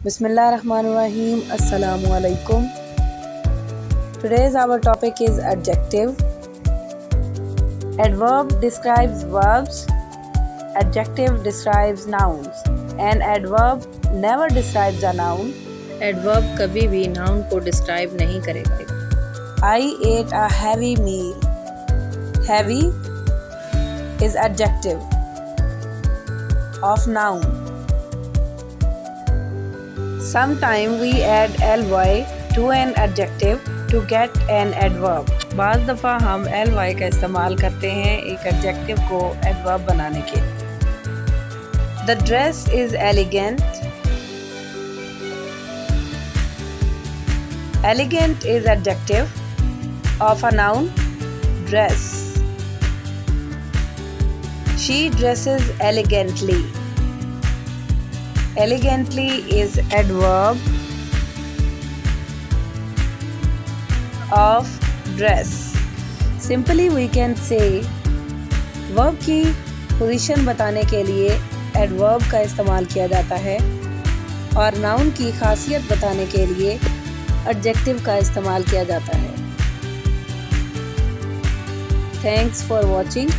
Bismillahirrahmanirrahim. Assalamu alaikum. Today's our topic is adjective. Adverb describes verbs. Adjective describes nouns. An adverb never describes a noun. Adverb कभी भी noun को describe नहीं करेगा। I ate a heavy meal. Heavy is adjective of noun. Sometimes we add ly to an adjective to get an adverb. बाज़ दफ़ा हम ly का इस्तेमाल करते हैं एक एडजेक्टिव को एडवर्ब बनाने के। The dress is elegant. Elegant is adjective of a noun, dress. She dresses elegantly. Elegantly is adverb of dress. Simply we can say verb की पोजीशन बताने के लिए adverb का इस्तेमाल किया जाता है और noun की खासियत बताने के लिए adjective का इस्तेमाल किया जाता है। Thanks for watching.